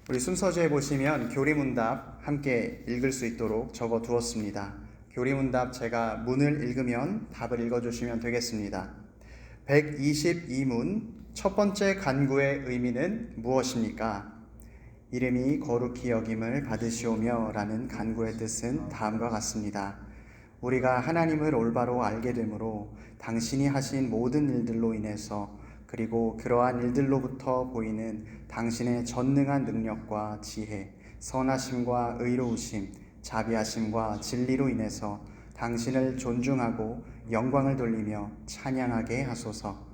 우리 순서지에 보시면 교리문답 함께 읽을 수 있도록 적어 두었습니다. 교리문답 제가 문을 읽으면 답을 읽어주시면 되겠습니다. 122문 첫 번째 간구의 의미는 무엇입니까? 이름이 거룩히 여김을 받으시오며 라는 간구의 뜻은 다음과 같습니다. 우리가 하나님을 올바로 알게 되므로 당신이 하신 모든 일들로 인해서 그리고 그러한 일들로부터 보이는 당신의 전능한 능력과 지혜, 선하심과 의로우심, 자비하심과 진리로 인해서 당신을 존중하고 영광을 돌리며 찬양하게 하소서.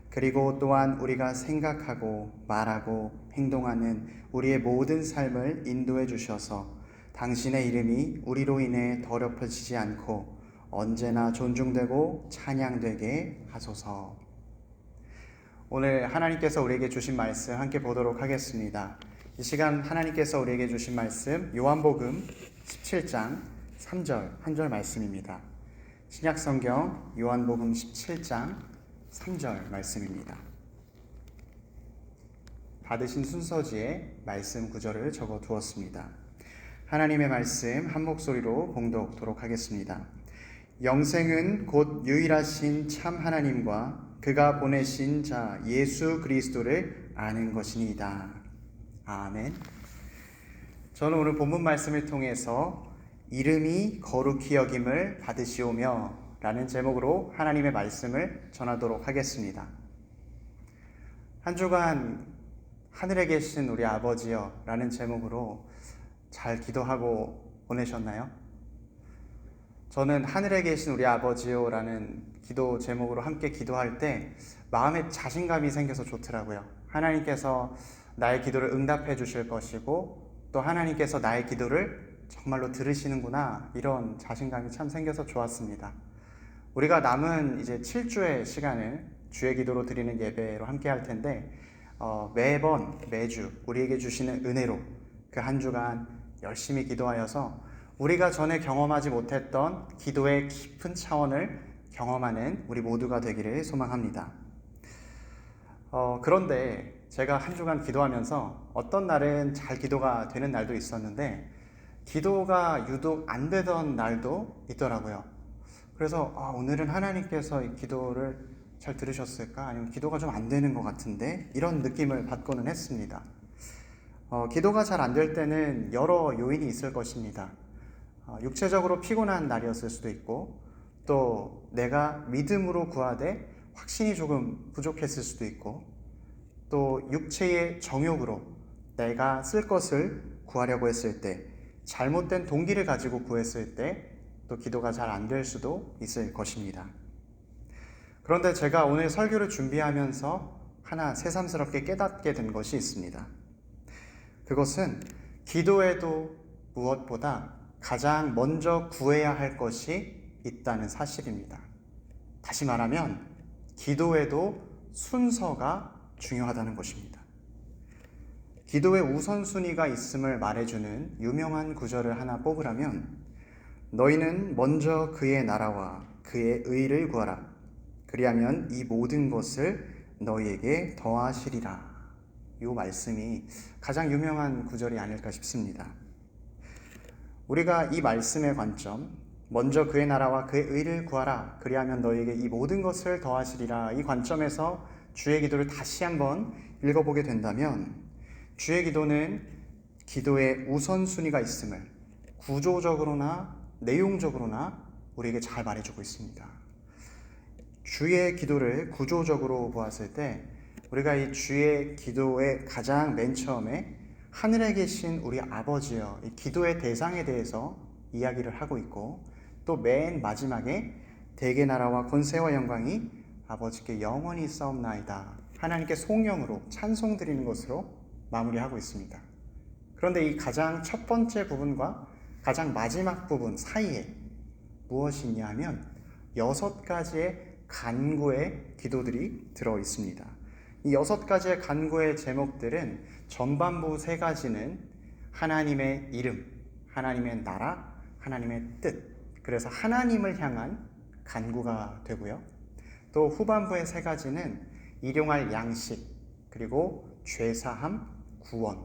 그리고 또한 우리가 생각하고 말하고 행동하는 우리의 모든 삶을 인도해 주셔서 당신의 이름이 우리로 인해 더럽혀지지 않고 언제나 존중되고 찬양되게 하소서. 오늘 하나님께서 우리에게 주신 말씀 함께 보도록 하겠습니다. 이 시간 하나님께서 우리에게 주신 말씀 요한복음 17장 3절 한 절 말씀입니다. 신약성경 요한복음 17장 3절 말씀입니다. 받으신 순서지에 말씀 구절을 적어 두었습니다. 하나님의 말씀 한 목소리로 봉독하도록 하겠습니다. 영생은 곧 유일하신 참 하나님과 그가 보내신 자 예수 그리스도를 아는 것이니이다. 아멘. 저는 오늘 본문 말씀을 통해서 이름이 거룩히 여김을 받으시오며 라는 제목으로 하나님의 말씀을 전하도록 하겠습니다. 한 주간 하늘에 계신 우리 아버지여 라는 제목으로 잘 기도하고 보내셨나요? 저는 하늘에 계신 우리 아버지요 라는 기도 제목으로 함께 기도할 때 마음에 자신감이 생겨서 좋더라고요. 하나님께서 나의 기도를 응답해 주실 것이고 또 하나님께서 나의 기도를 정말로 들으시는구나, 이런 자신감이 참 생겨서 좋았습니다. 우리가 남은 이제 7주의 시간을 주의 기도로 드리는 예배로 함께 할 텐데 매주 우리에게 주시는 은혜로 그 한 주간 열심히 기도하여서 우리가 전에 경험하지 못했던 기도의 깊은 차원을 경험하는 우리 모두가 되기를 소망합니다. 그런데 제가 한 주간 기도하면서 어떤 날은 잘 기도가 되는 날도 있었는데 기도가 유독 안 되던 날도 있더라고요. 그래서 오늘은 하나님께서 이 기도를 잘 들으셨을까? 아니면 기도가 좀 안 되는 것 같은데? 이런 느낌을 받고는 했습니다. 기도가 잘 안 될 때는 여러 요인이 있을 것입니다. 육체적으로 피곤한 날이었을 수도 있고 또 내가 믿음으로 구하되 확신이 조금 부족했을 수도 있고 또 육체의 정욕으로 내가 쓸 것을 구하려고 했을 때 잘못된 동기를 가지고 구했을 때 또 기도가 잘 안 될 수도 있을 것입니다. 그런데 제가 오늘 설교를 준비하면서 하나 새삼스럽게 깨닫게 된 것이 있습니다. 그것은 기도에도 무엇보다 가장 먼저 구해야 할 것이 있다는 사실입니다. 다시 말하면 기도에도 순서가 중요하다는 것입니다. 기도의 우선순위가 있음을 말해주는 유명한 구절을 하나 뽑으라면 너희는 먼저 그의 나라와 그의 의를 구하라. 그리하면 이 모든 것을 너희에게 더하시리라. 이 말씀이 가장 유명한 구절이 아닐까 싶습니다. 우리가 이 말씀의 관점, 먼저 그의 나라와 그의 의를 구하라. 그리하면 너희에게 이 모든 것을 더하시리라. 이 관점에서 주의 기도를 다시 한번 읽어보게 된다면 주의 기도는 기도의 우선순위가 있음을 구조적으로나 내용적으로나 우리에게 잘 말해주고 있습니다. 주의 기도를 구조적으로 보았을 때 우리가 이 주의 기도의 가장 맨 처음에 하늘에 계신 우리 아버지여, 이 기도의 대상에 대해서 이야기를 하고 있고 또 맨 마지막에 대개 나라와 권세와 영광이 아버지께 영원히 있사옵나이다. 하나님께 송영으로 찬송 드리는 것으로 마무리하고 있습니다. 그런데 이 가장 첫 번째 부분과 가장 마지막 부분 사이에 무엇이 있냐 하면 6가지의 간구의 기도들이 들어 있습니다. 이 6가지의 간구의 제목들은 전반부 3가지는 하나님의 이름, 하나님의 나라, 하나님의 뜻, 그래서 하나님을 향한 간구가 되고요. 또 후반부의 3가지는 일용할 양식, 그리고 죄사함, 구원,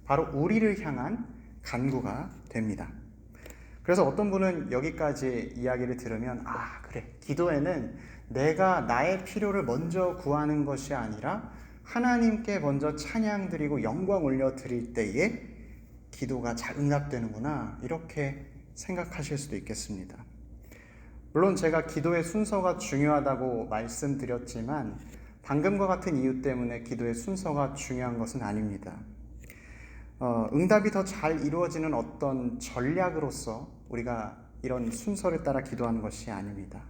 바로 우리를 향한 간구가 됩니다. 그래서 어떤 분은 여기까지 이야기를 들으면 그래, 기도에는 내가 나의 필요를 먼저 구하는 것이 아니라 하나님께 먼저 찬양 드리고 영광 올려 드릴 때에 기도가 잘 응답되는구나, 이렇게 생각하실 수도 있겠습니다. 물론 제가 기도의 순서가 중요하다고 말씀드렸지만 방금과 같은 이유 때문에 기도의 순서가 중요한 것은 아닙니다. 응답이 더 잘 이루어지는 어떤 전략으로서 우리가 이런 순서를 따라 기도하는 것이 아닙니다.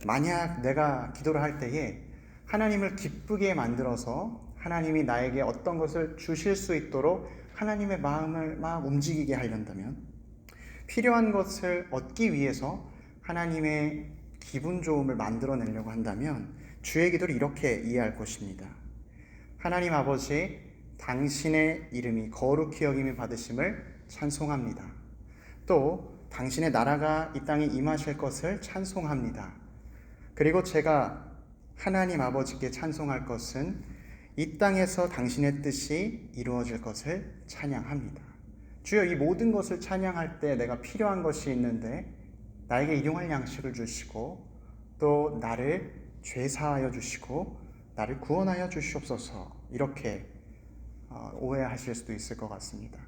만약 내가 기도를 할 때에 하나님을 기쁘게 만들어서 하나님이 나에게 어떤 것을 주실 수 있도록 하나님의 마음을 막 움직이게 하려면, 필요한 것을 얻기 위해서 하나님의 기분 좋음을 만들어내려고 한다면 주의 기도를 이렇게 이해할 것입니다. 하나님 아버지, 당신의 이름이 거룩히 여김을 받으심을 찬송합니다. 또 당신의 나라가 이 땅에 임하실 것을 찬송합니다. 그리고 제가 하나님 아버지께 찬송할 것은 이 땅에서 당신의 뜻이 이루어질 것을 찬양합니다. 주여, 이 모든 것을 찬양할 때 내가 필요한 것이 있는데 나에게 일용할 양식을 주시고 또 나를 죄사하여 주시고 나를 구원하여 주시옵소서, 이렇게 오해하실 수도 있을 것 같습니다.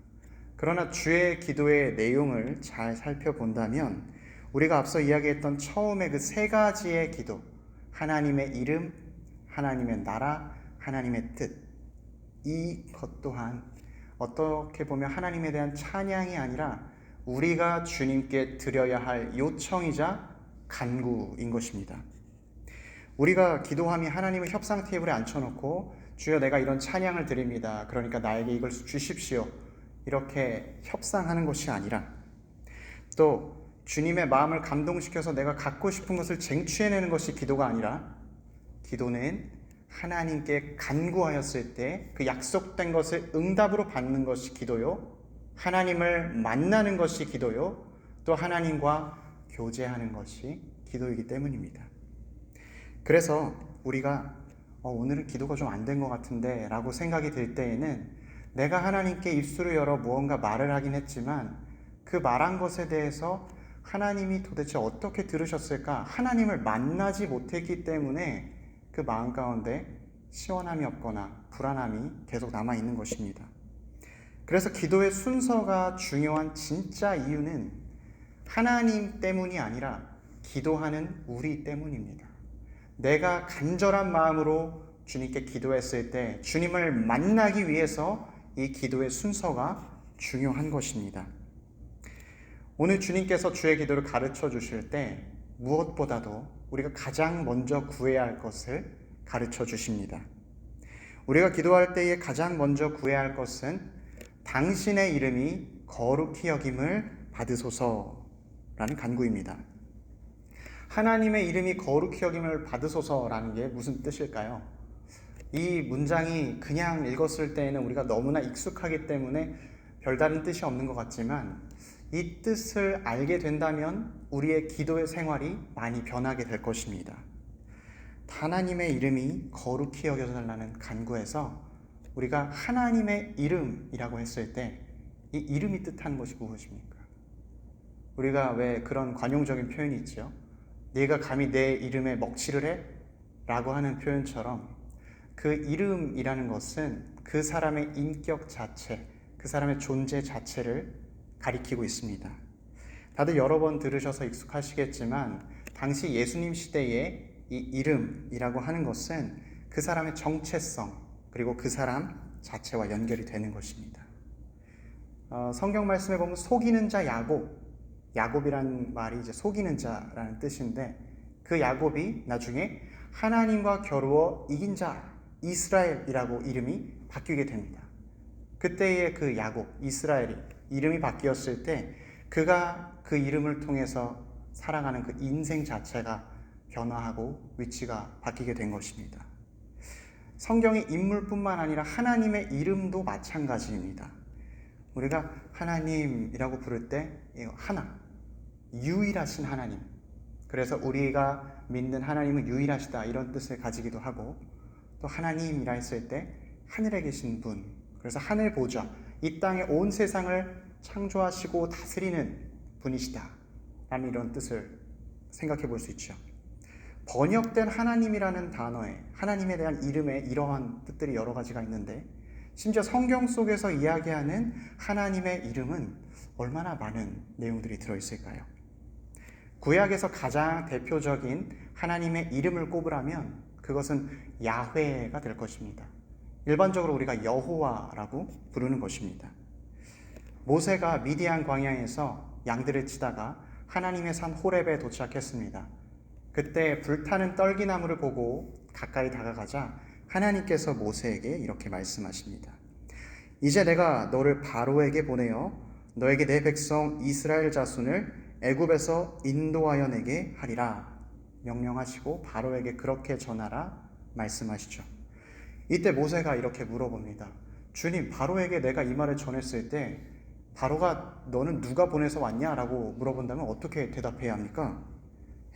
그러나 주의 기도의 내용을 잘 살펴본다면 우리가 앞서 이야기했던 처음에 그 세 가지의 기도, 하나님의 이름, 하나님의 나라, 하나님의 뜻, 이것 또한 어떻게 보면 하나님에 대한 찬양이 아니라 우리가 주님께 드려야 할 요청이자 간구인 것입니다. 우리가 기도함이 하나님을 협상 테이블에 앉혀놓고 주여, 내가 이런 찬양을 드립니다, 그러니까 나에게 이걸 주십시오, 이렇게 협상하는 것이 아니라, 또 주님의 마음을 감동시켜서 내가 갖고 싶은 것을 쟁취해내는 것이 기도가 아니라, 기도는 하나님께 간구하였을 때 그 약속된 것을 응답으로 받는 것이 기도요, 하나님을 만나는 것이 기도요, 또 하나님과 교제하는 것이 기도이기 때문입니다. 그래서 우리가 오늘은 기도가 좀 안 된 것 같은데 라고 생각이 들 때에는 내가 하나님께 입술을 열어 무언가 말을 하긴 했지만 그 말한 것에 대해서 하나님이 도대체 어떻게 들으셨을까, 하나님을 만나지 못했기 때문에 그 마음 가운데 시원함이 없거나 불안함이 계속 남아있는 것입니다. 그래서 기도의 순서가 중요한 진짜 이유는 하나님 때문이 아니라 기도하는 우리 때문입니다. 내가 간절한 마음으로 주님께 기도했을 때 주님을 만나기 위해서 이 기도의 순서가 중요한 것입니다. 오늘 주님께서 주의 기도를 가르쳐 주실 때 무엇보다도 우리가 가장 먼저 구해야 할 것을 가르쳐 주십니다. 우리가 기도할 때에 가장 먼저 구해야 할 것은 당신의 이름이 거룩히 여김을 받으소서라는 간구입니다. 하나님의 이름이 거룩히 여김을 받으소서라는 게 무슨 뜻일까요? 이 문장이 그냥 읽었을 때에는 우리가 너무나 익숙하기 때문에 별다른 뜻이 없는 것 같지만 이 뜻을 알게 된다면 우리의 기도의 생활이 많이 변하게 될 것입니다. 하나님의 이름이 거룩히 여겨달라는 간구에서 우리가 하나님의 이름이라고 했을 때 이 이름이 뜻하는 것이 무엇입니까? 우리가 왜 그런 관용적인 표현이 있죠? 네가 감히 내 이름에 먹칠을 해? 라고 하는 표현처럼 그 이름이라는 것은 그 사람의 인격 자체, 그 사람의 존재 자체를 가리키고 있습니다. 다들 여러 번 들으셔서 익숙하시겠지만 당시 예수님 시대에 이 이름이라고 하는 것은 그 사람의 정체성 그리고 그 사람 자체와 연결이 되는 것입니다. 성경 말씀에 보면 속이는 자 야곱이라는 말이 이제 속이는 자라는 뜻인데 그 야곱이 나중에 하나님과 겨루어 이긴 자 이스라엘이라고 이름이 바뀌게 됩니다. 그때의 그 야곱, 이스라엘이 이름이 바뀌었을 때 그가 그 이름을 통해서 살아가는 그 인생 자체가 변화하고 위치가 바뀌게 된 것입니다. 성경의 인물뿐만 아니라 하나님의 이름도 마찬가지입니다. 우리가 하나님이라고 부를 때 하나, 유일하신 하나님, 그래서 우리가 믿는 하나님은 유일하시다 이런 뜻을 가지기도 하고 또 하나님이라 했을 때 하늘에 계신 분, 그래서 하늘 보좌, 이 땅의 온 세상을 창조하시고 다스리는 분이시다 라는 이런 뜻을 생각해 볼 수 있죠. 번역된 하나님이라는 단어에 하나님에 대한 이름에 이러한 뜻들이 여러 가지가 있는데, 심지어 성경 속에서 이야기하는 하나님의 이름은 얼마나 많은 내용들이 들어있을까요? 구약에서 가장 대표적인 하나님의 이름을 꼽으라면 그것은 야훼가 될 것입니다. 일반적으로 우리가 여호와라고 부르는 것입니다. 모세가 미디안 광야에서 양들을 치다가 하나님의 산 호렙에 도착했습니다. 그때 불타는 떨기나무를 보고 가까이 다가가자 하나님께서 모세에게 이렇게 말씀하십니다. 이제 내가 너를 바로에게 보내어 너에게 내 백성 이스라엘 자손을 애굽에서 인도하여 내게 하리라 명령하시고 바로에게 그렇게 전하라 말씀하시죠. 이때 모세가 이렇게 물어봅니다. 주님, 바로에게 내가 이 말을 전했을 때 바로가 너는 누가 보내서 왔냐? 라고 물어본다면 어떻게 대답해야 합니까?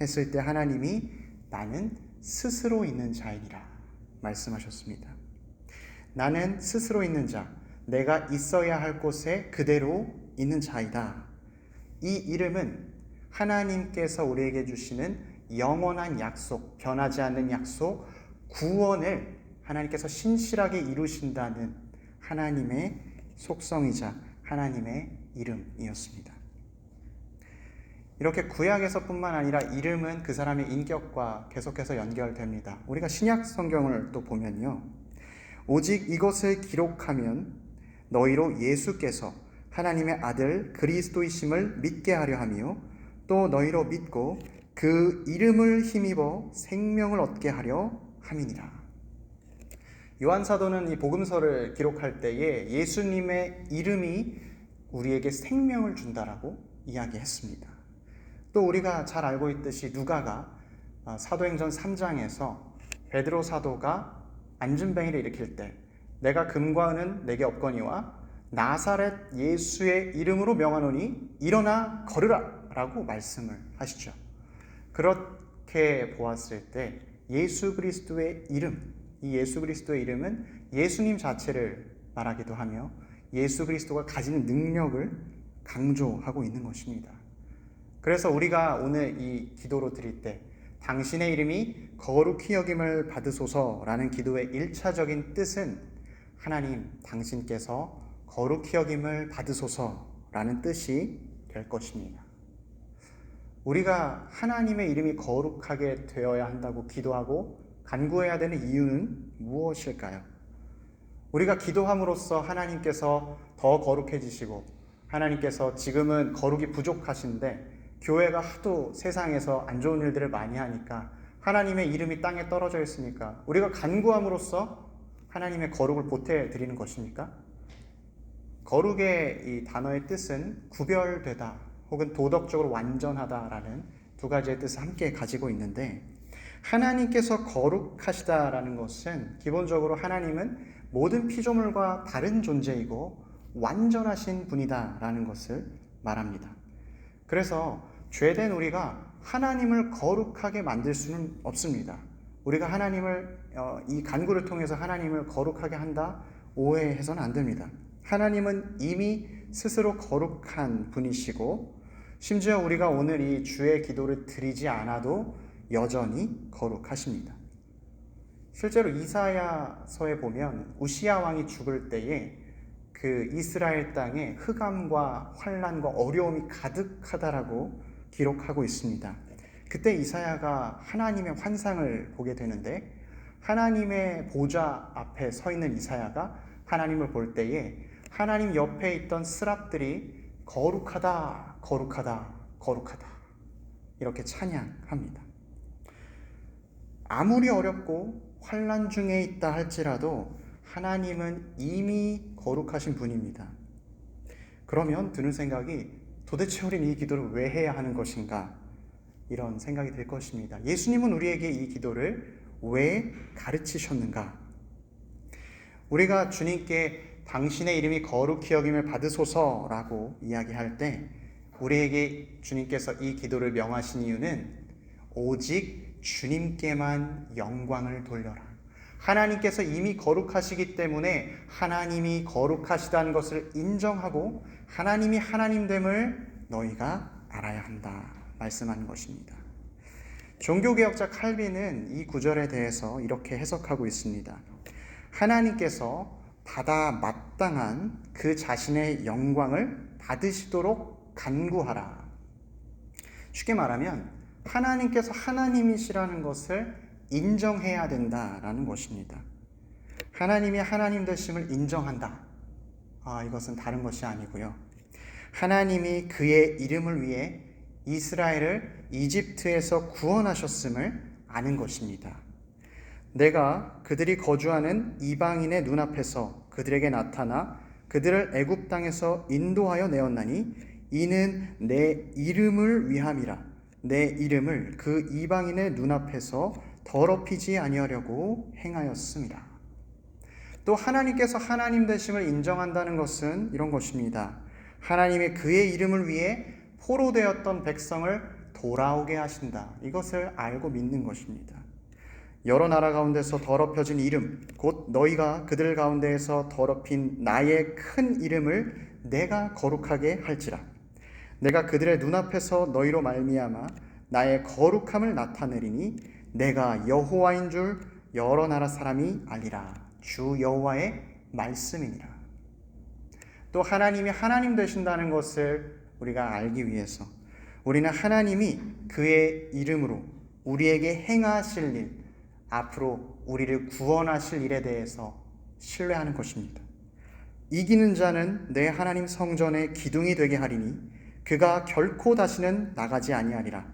했을 때 하나님이 나는 스스로 있는 자이니라 말씀하셨습니다. 나는 스스로 있는 자, 내가 있어야 할 곳에 그대로 있는 자이다. 이 이름은 하나님께서 우리에게 주시는 영원한 약속, 변하지 않는 약속, 구원을 하나님께서 신실하게 이루신다는 하나님의 속성이자 하나님의 이름이었습니다. 이렇게 구약에서뿐만 아니라 이름은 그 사람의 인격과 계속해서 연결됩니다. 우리가 신약 성경을 또 보면요, 오직 이것을 기록하면 너희로 예수께서 하나님의 아들 그리스도이심을 믿게 하려 하며 또 너희로 믿고 그 이름을 힘입어 생명을 얻게 하려 함이니라. 요한사도는 이 복음서를 기록할 때에 예수님의 이름이 우리에게 생명을 준다라고 이야기했습니다. 또 우리가 잘 알고 있듯이 누가가 사도행전 3장에서 베드로 사도가 안진뱅이를 일으킬 때 내가 금과 은은 내게 없거니와 나사렛 예수의 이름으로 명하노니 일어나 걸으라 라고 말씀을 하시죠. 그렇게 보았을 때 예수 그리스도의 이름, 이 예수 그리스도의 이름은 예수님 자체를 말하기도 하며 예수 그리스도가 가지는 능력을 강조하고 있는 것입니다. 그래서 우리가 오늘 이 기도로 드릴 때 당신의 이름이 거룩히 여김을 받으소서라는 기도의 1차적인 뜻은 하나님 당신께서 거룩히 여김을 받으소서라는 뜻이 될 것입니다. 우리가 하나님의 이름이 거룩하게 되어야 한다고 기도하고 간구해야 되는 이유는 무엇일까요? 우리가 기도함으로써 하나님께서 더 거룩해지시고 하나님께서 지금은 거룩이 부족하신데 교회가 하도 세상에서 안 좋은 일들을 많이 하니까 하나님의 이름이 땅에 떨어져 있으니까 우리가 간구함으로써 하나님의 거룩을 보태드리는 것입니까? 거룩의 이 단어의 뜻은 구별되다 혹은 도덕적으로 완전하다라는 두 가지의 뜻을 함께 가지고 있는데, 하나님께서 거룩하시다라는 것은 기본적으로 하나님은 모든 피조물과 다른 존재이고 완전하신 분이다라는 것을 말합니다. 그래서 죄된 우리가 하나님을 거룩하게 만들 수는 없습니다. 우리가 하나님을 이 간구를 통해서 하나님을 거룩하게 한다 오해해서는 안 됩니다. 하나님은 이미 스스로 거룩한 분이시고 심지어 우리가 오늘 이 주의 기도를 드리지 않아도 여전히 거룩하십니다. 실제로 이사야서에 보면 우시야 왕이 죽을 때에 그 이스라엘 땅에 흑암과 환난과 어려움이 가득하다라고 기록하고 있습니다. 그때 이사야가 하나님의 환상을 보게 되는데 하나님의 보좌 앞에 서 있는 이사야가 하나님을 볼 때에 하나님 옆에 있던 스랍들이 거룩하다, 거룩하다, 거룩하다 이렇게 찬양합니다. 아무리 어렵고 환난 중에 있다 할지라도 하나님은 이미 거룩하신 분입니다. 그러면 드는 생각이 도대체 우리는 이 기도를 왜 해야 하는 것인가? 이런 생각이 들 것입니다. 예수님은 우리에게 이 기도를 왜 가르치셨는가? 우리가 주님께 당신의 이름이 거룩히 여김을 받으소서라고 이야기할 때 우리에게 주님께서 이 기도를 명하신 이유는 오직 주님께만 영광을 돌려라. 하나님께서 이미 거룩하시기 때문에 하나님이 거룩하시다는 것을 인정하고 하나님이 하나님됨을 너희가 알아야 한다 말씀하는 것입니다. 종교개혁자 칼빈은 이 구절에 대해서 이렇게 해석하고 있습니다. 하나님께서 받아 마땅한 그 자신의 영광을 받으시도록 간구하라. 쉽게 말하면 하나님께서 하나님이시라는 것을 인정해야 된다라는 것입니다. 하나님이 하나님 되심을 인정한다. 이것은 다른 것이 아니고요. 하나님이 그의 이름을 위해 이스라엘을 이집트에서 구원하셨음을 아는 것입니다. 내가 그들이 거주하는 이방인의 눈앞에서 그들에게 나타나 그들을 애굽 땅에서 인도하여 내었나니 이는 내 이름을 위함이라. 내 이름을 그 이방인의 눈앞에서 더럽히지 아니하려고 행하였음이라. 또 하나님께서 하나님 되심을 인정한다는 것은 이런 것입니다. 하나님이 그의 이름을 위해 포로되었던 백성을 돌아오게 하신다. 이것을 알고 믿는 것입니다. 여러 나라 가운데서 더럽혀진 이름, 곧 너희가 그들 가운데에서 더럽힌 나의 큰 이름을 내가 거룩하게 할지라. 내가 그들의 눈앞에서 너희로 말미암아 나의 거룩함을 나타내리니 내가 여호와인 줄 여러 나라 사람이 알리라. 주 여호와의 말씀이니라. 또 하나님이 하나님 되신다는 것을 우리가 알기 위해서 우리는 하나님이 그의 이름으로 우리에게 행하실 일, 앞으로 우리를 구원하실 일에 대해서 신뢰하는 것입니다. 이기는 자는 내 하나님 성전의 기둥이 되게 하리니 그가 결코 다시는 나가지 아니하리라.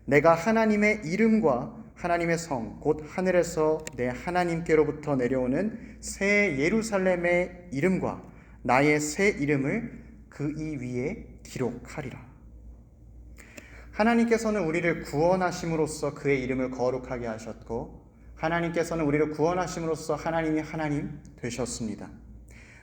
내가 하나님의 이름과 하나님의 성, 곧 하늘에서 내 하나님께로부터 내려오는 새 예루살렘의 이름과 나의 새 이름을 그 이 위에 기록하리라. 하나님께서는 우리를 구원하심으로써 그의 이름을 거룩하게 하셨고 하나님께서는 우리를 구원하심으로써 하나님이 하나님 되셨습니다.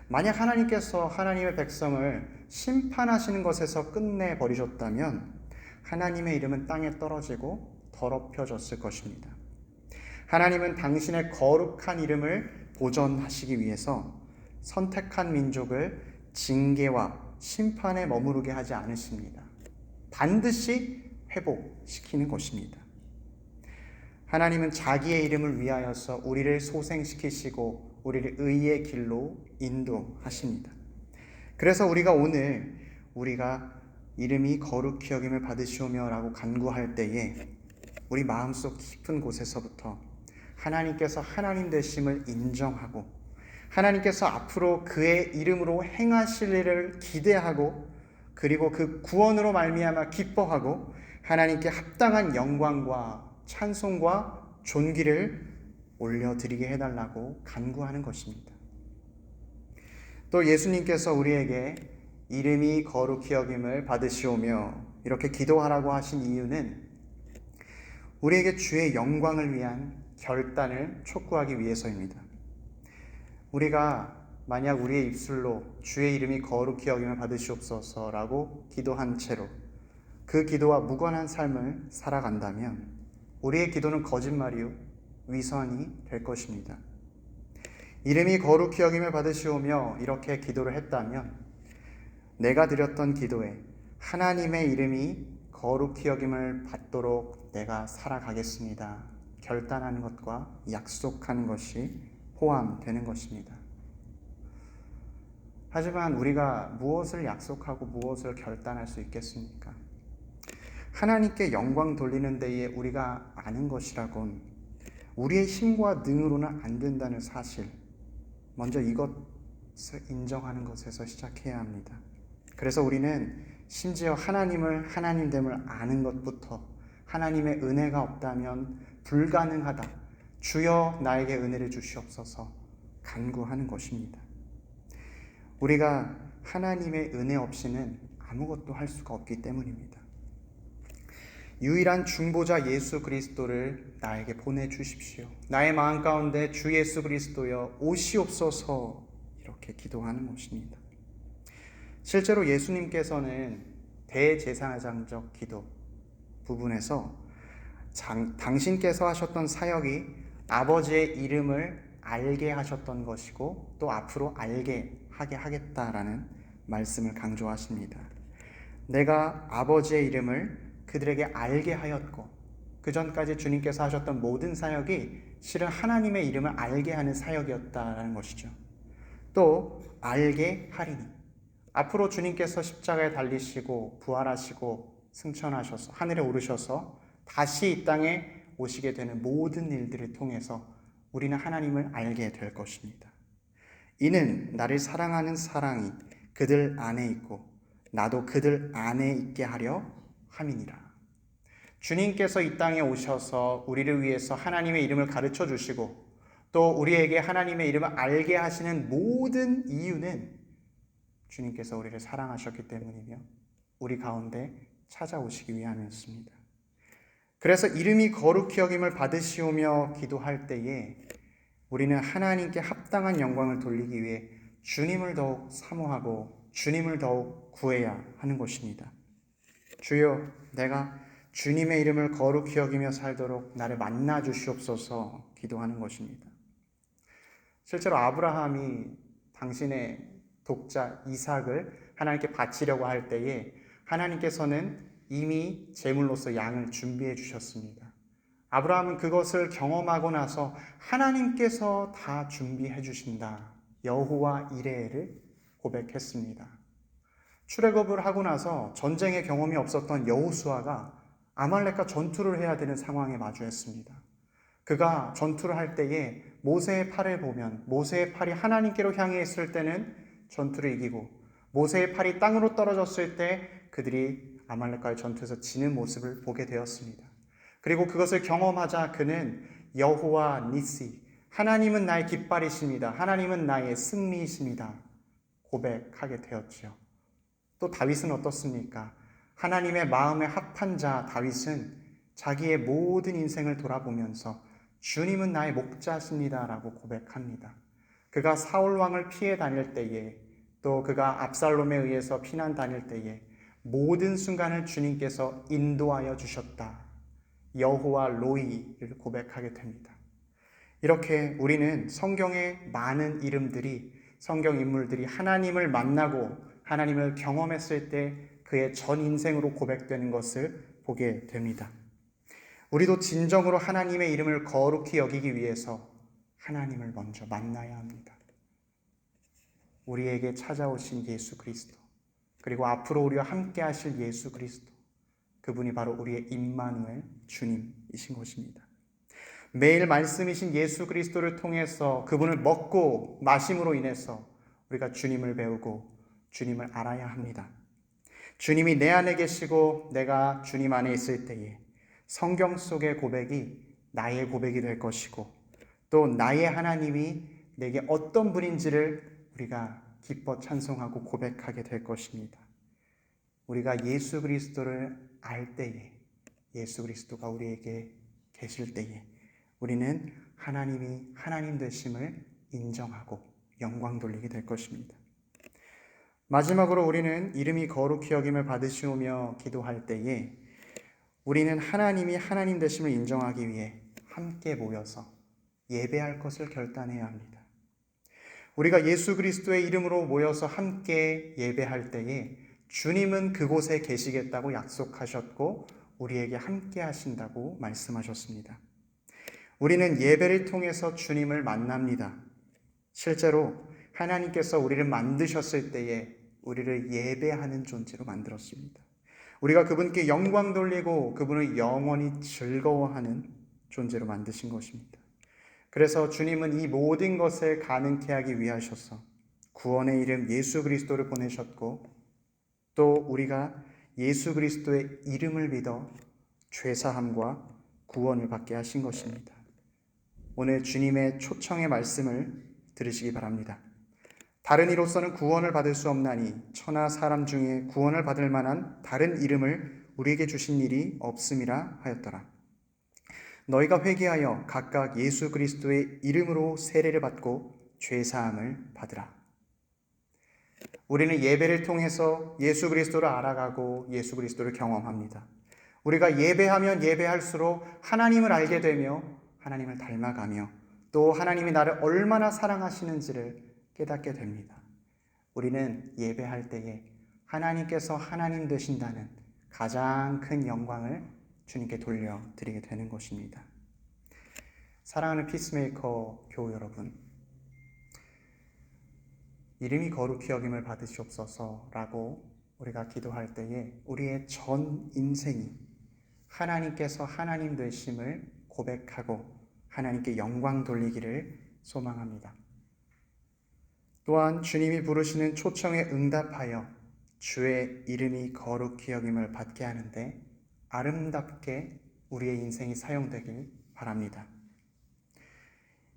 만약 하나님께서 하나님의 백성을 심판하시는 것에서 끝내버리셨다면 하나님의 이름은 땅에 떨어지고 더럽혀졌을 것입니다. 하나님은 당신의 거룩한 이름을 보존하시기 위해서 선택한 민족을 징계와 심판에 머무르게 하지 않으십니다. 반드시 회복시키는 것입니다. 하나님은 자기의 이름을 위하여서 우리를 소생시키시고 우리를 의의 길로 인도하십니다. 그래서 우리가 오늘 우리가 이름이 거룩히 여김을 받으시오며 라고 간구할 때에 우리 마음속 깊은 곳에서부터 하나님께서 하나님 되심을 인정하고 하나님께서 앞으로 그의 이름으로 행하실 일을 기대하고 그리고 그 구원으로 말미암아 기뻐하고 하나님께 합당한 영광과 찬송과 존귀를 올려드리게 해달라고 간구하는 것입니다. 또 예수님께서 우리에게 이름이 거룩히 여김을 받으시오며 이렇게 기도하라고 하신 이유는 우리에게 주의 영광을 위한 결단을 촉구하기 위해서입니다. 우리가 만약 우리의 입술로 주의 이름이 거룩히 여김을 받으시옵소서라고 기도한 채로 그 기도와 무관한 삶을 살아간다면 우리의 기도는 거짓말이요 위선이 될 것입니다. 이름이 거룩히 여김을 받으시오며 이렇게 기도를 했다면 내가 드렸던 기도에 하나님의 이름이 거룩히 여김을 받도록 내가 살아가겠습니다. 결단하는 것과 약속하는 것이 포함되는 것입니다. 하지만 우리가 무엇을 약속하고 무엇을 결단할 수 있겠습니까? 하나님께 영광 돌리는 데에 우리가 아는 것이라곤 우리의 힘과 능으로는 안 된다는 사실, 먼저 이것을 인정하는 것에서 시작해야 합니다. 그래서 우리는 심지어 하나님을 하나님됨을 아는 것부터 하나님의 은혜가 없다면 불가능하다. 주여 나에게 은혜를 주시옵소서 간구하는 것입니다. 우리가 하나님의 은혜 없이는 아무것도 할 수가 없기 때문입니다. 유일한 중보자 예수 그리스도를 나에게 보내주십시오. 나의 마음 가운데 주 예수 그리스도여 오시옵소서 이렇게 기도하는 것입니다. 실제로 예수님께서는 대제사장적 기도 부분에서 당신께서 하셨던 사역이 아버지의 이름을 알게 하셨던 것이고 또 앞으로 알게 하게 하겠다라는 말씀을 강조하십니다. 내가 아버지의 이름을 그들에게 알게 하였고, 그 전까지 주님께서 하셨던 모든 사역이 실은 하나님의 이름을 알게 하는 사역이었다라는 것이죠. 또 알게 하리니, 앞으로 주님께서 십자가에 달리시고 부활하시고 승천하셔서 하늘에 오르셔서 다시 이 땅에 오시게 되는 모든 일들을 통해서 우리는 하나님을 알게 될 것입니다. 이는 나를 사랑하는 사랑이 그들 안에 있고 나도 그들 안에 있게 하려 함이니라. 주님께서 이 땅에 오셔서 우리를 위해서 하나님의 이름을 가르쳐 주시고 또 우리에게 하나님의 이름을 알게 하시는 모든 이유는 주님께서 우리를 사랑하셨기 때문이며 우리 가운데 찾아오시기 위함이었습니다. 그래서 이름이 거룩히 여김을 받으시오며 기도할 때에 우리는 하나님께 합당한 영광을 돌리기 위해 주님을 더욱 사모하고 주님을 더욱 구해야 하는 것입니다. 주여, 내가 주님의 이름을 거룩히 여기며 살도록 나를 만나 주시옵소서 기도하는 것입니다. 실제로 아브라함이 당신의 독자 이삭을 하나님께 바치려고 할 때에 하나님께서는 이미 제물로서 양을 준비해 주셨습니다. 아브라함은 그것을 경험하고 나서 하나님께서 다 준비해 주신다, 여호와 이레를 고백했습니다. 출애굽을 하고 나서 전쟁의 경험이 없었던 여호수아가 아말렉과 전투를 해야 되는 상황에 마주했습니다. 그가 전투를 할 때에 모세의 팔을 보면 모세의 팔이 하나님께로 향해 있을 때는 전투를 이기고 모세의 팔이 땅으로 떨어졌을 때 그들이 아말렉과의 전투에서 지는 모습을 보게 되었습니다. 그리고 그것을 경험하자 그는 여호와 니시, 하나님은 나의 깃발이십니다, 하나님은 나의 승리이십니다 고백하게 되었지요. 또 다윗은 어떻습니까? 하나님의 마음에 합한 자 다윗은 자기의 모든 인생을 돌아보면서 주님은 나의 목자십니다 라고 고백합니다. 그가 사울왕을 피해 다닐 때에 또 그가 압살롬에 의해서 피난 다닐 때에 모든 순간을 주님께서 인도하여 주셨다, 여호와 로이를 고백하게 됩니다. 이렇게 우리는 성경의 많은 이름들이, 성경 인물들이 하나님을 만나고 하나님을 경험했을 때 그의 전 인생으로 고백되는 것을 보게 됩니다. 우리도 진정으로 하나님의 이름을 거룩히 여기기 위해서 하나님을 먼저 만나야 합니다. 우리에게 찾아오신 예수 그리스도, 그리고 앞으로 우리와 함께 하실 예수 그리스도, 그분이 바로 우리의 임마누엘 주님이신 것입니다. 매일 말씀이신 예수 그리스도를 통해서 그분을 먹고 마심으로 인해서 우리가 주님을 배우고 주님을 알아야 합니다. 주님이 내 안에 계시고 내가 주님 안에 있을 때에 성경 속의 고백이 나의 고백이 될 것이고 또 나의 하나님이 내게 어떤 분인지를 우리가 기뻐 찬송하고 고백하게 될 것입니다. 우리가 예수 그리스도를 알 때에, 예수 그리스도가 우리에게 계실 때에 우리는 하나님이 하나님 되심을 인정하고 영광 돌리게 될 것입니다. 마지막으로 우리는 이름이 거룩히 여김을 받으시오며 기도할 때에 우리는 하나님이 하나님 되심을 인정하기 위해 함께 모여서 예배할 것을 결단해야 합니다. 우리가 예수 그리스도의 이름으로 모여서 함께 예배할 때에 주님은 그곳에 계시겠다고 약속하셨고 우리에게 함께 하신다고 말씀하셨습니다. 우리는 예배를 통해서 주님을 만납니다. 실제로 하나님께서 우리를 만드셨을 때에 우리를 예배하는 존재로 만들었습니다. 우리가 그분께 영광 돌리고 그분을 영원히 즐거워하는 존재로 만드신 것입니다. 그래서 주님은 이 모든 것을 가능케 하기 위하셔서 구원의 이름 예수 그리스도를 보내셨고 또 우리가 예수 그리스도의 이름을 믿어 죄사함과 구원을 받게 하신 것입니다. 오늘 주님의 초청의 말씀을 들으시기 바랍니다. 다른 이로서는 구원을 받을 수 없나니 천하 사람 중에 구원을 받을 만한 다른 이름을 우리에게 주신 일이 없음이라 하였더라. 너희가 회개하여 각각 예수 그리스도의 이름으로 세례를 받고 죄사함을 받으라. 우리는 예배를 통해서 예수 그리스도를 알아가고 예수 그리스도를 경험합니다. 우리가 예배하면 예배할수록 하나님을 알게 되며 하나님을 닮아가며 또 하나님이 나를 얼마나 사랑하시는지를 깨닫게 됩니다. 우리는 예배할 때에 하나님께서 하나님 되신다는 가장 큰 영광을 주님께 돌려드리게 되는 것입니다. 사랑하는 피스메이커 교우 여러분, 이름이 거룩히 여김을 받으시옵소서라고 우리가 기도할 때에 우리의 전 인생이 하나님께서 하나님 되심을 고백하고 하나님께 영광 돌리기를 소망합니다. 또한 주님이 부르시는 초청에 응답하여 주의 이름이 거룩히 여김을 받게 하는데 아름답게 우리의 인생이 사용되길 바랍니다.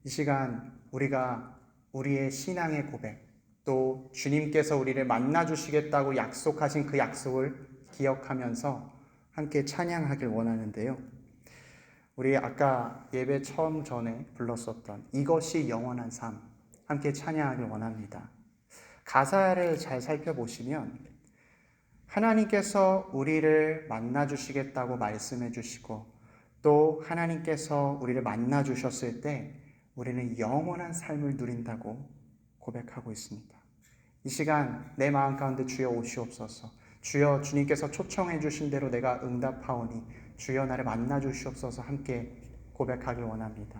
이 시간 우리가 우리의 신앙의 고백, 또 주님께서 우리를 만나주시겠다고 약속하신 그 약속을 기억하면서 함께 찬양하길 원하는데요. 우리 아까 예배 처음 전에 불렀었던 이것이 영원한 삶, 함께 찬양하길 원합니다. 가사를 잘 살펴보시면 하나님께서 우리를 만나주시겠다고 말씀해 주시고 또 하나님께서 우리를 만나주셨을 때 우리는 영원한 삶을 누린다고 고백하고 있습니다. 이 시간 내 마음 가운데 주여 오시옵소서. 주여 주님께서 초청해 주신 대로 내가 응답하오니 주여 나를 만나 주시옵소서 함께 고백하길 원합니다.